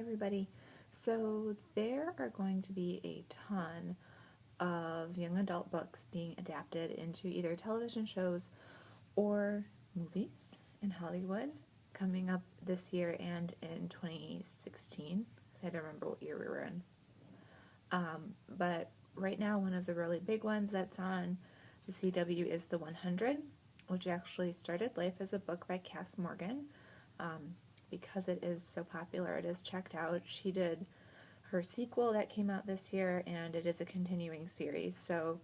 everybody. So there are going to be a ton of young adult books being adapted into either television shows or movies in Hollywood coming up this year and in 2016. So I don't remember what year we were in. But right now, one of the really big ones that's on the CW is The 100, which actually started life as a book by Cass Morgan. Because it is so popular, it is checked out. She did her sequel that came out this year, and it is a continuing series. So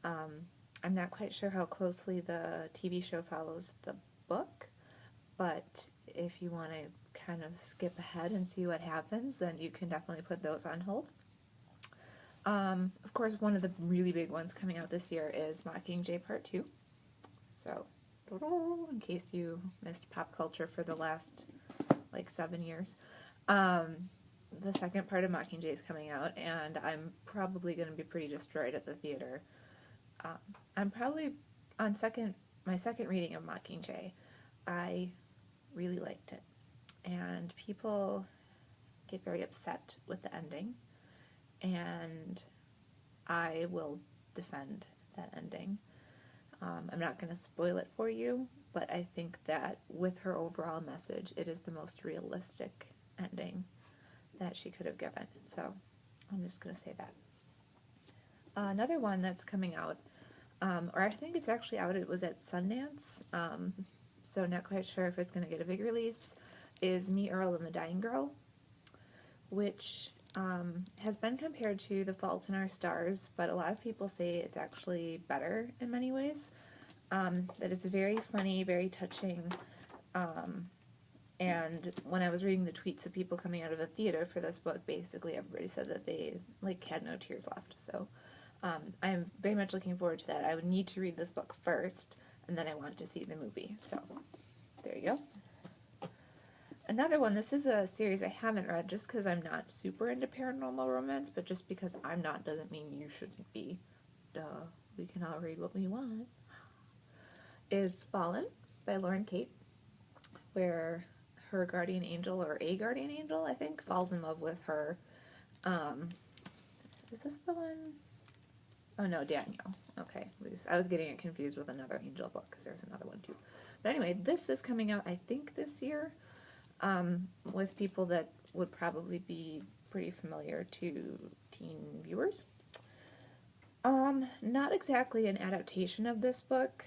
I'm not quite sure how closely the TV show follows the book, but if you want to kind of skip ahead and see what happens, then you can definitely put those on hold. Of course, one of the really big ones coming out this year is Mockingjay Part 2. So, in case you missed pop culture for the last, 7 years. The second part of Mockingjay is coming out, and I'm probably going to be pretty destroyed at the theater. I'm probably on my second reading of Mockingjay. I really liked it, and people get very upset with the ending, and I will defend that ending. I'm not going to spoil it for you, but I think that with her overall message, it is the most realistic ending that she could have given. So I'm just going to say that. Another one that's coming out, or I think it's actually out, it was at Sundance, so not quite sure if it's going to get a big release, is Me, Earl, and the Dying Girl, which has been compared to The Fault in Our Stars, but a lot of people say it's actually better in many ways. That it's very funny, very touching, and when I was reading the tweets of people coming out of the theater for this book, basically everybody said that they had no tears left. So I am very much looking forward to that. I would need to read this book first, and then I want to see the movie. So there you go. Another one, this is a series I haven't read just because I'm not super into paranormal romance, but just because I'm not doesn't mean you shouldn't be. Duh. We can all read what we want. Is Fallen by Lauren Kate, where her guardian angel, or a guardian angel, I think, falls in love with her. Is this the one? Oh no, Daniel. Okay, I was getting it confused with another angel book because there's another one too. But anyway, this is coming out, I think, this year. With people that would probably be pretty familiar to teen viewers. Not exactly an adaptation of this book,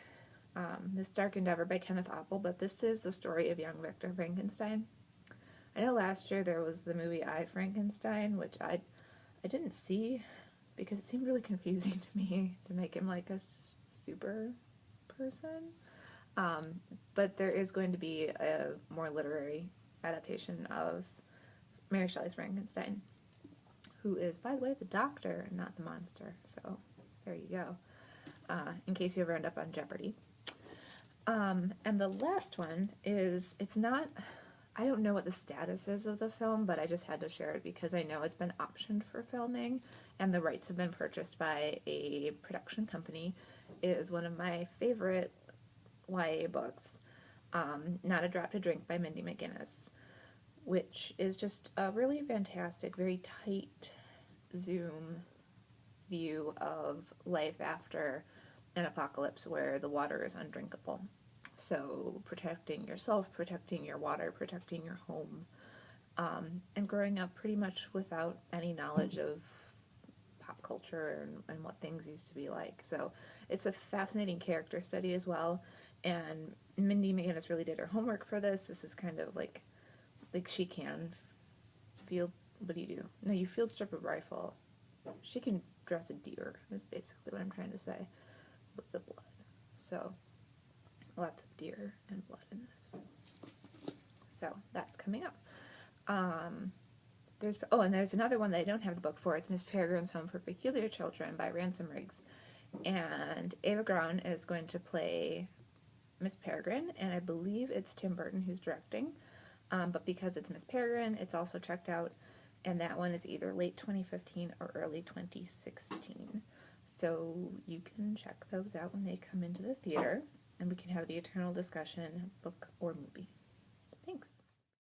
This Dark Endeavor by Kenneth Apple, but this is the story of young Victor Frankenstein. I know last year there was the movie I, Frankenstein, which I didn't see because it seemed really confusing to me to make him like a super person. But there is going to be a more literary adaptation of Mary Shelley's Frankenstein, who is, by the way, the doctor, not the monster. So there you go, in case you ever end up on Jeopardy. And the last one is, it's not, I don't know what the status is of the film, but I just had to share it because I know it's been optioned for filming, and the rights have been purchased by a production company. It is one of my favorite YA books, Not a Drop to Drink by Mindy McGinnis, which is just a really fantastic, very tight zoom view of life after an apocalypse where the water is undrinkable. So protecting yourself, protecting your water, protecting your home, and growing up pretty much without any knowledge of pop culture and what things used to be like. So it's a fascinating character study as well, and Mindy McGinnis really did her homework for this. This is kind of like she can field, what do you do? No, you field strip a rifle. She can dress a deer, is basically what I'm trying to say, with the blood. So lots of deer and blood in this. So that's coming up. There's another one that I don't have the book for. It's Miss Peregrine's Home for Peculiar Children by Ransom Riggs. And Ava Grant is going to play Miss Peregrine, and I believe it's Tim Burton who's directing. But because it's Miss Peregrine, it's also checked out, and that one is either late 2015 or early 2016. So you can check those out when they come into the theater, and we can have the eternal discussion, book or movie. Thanks.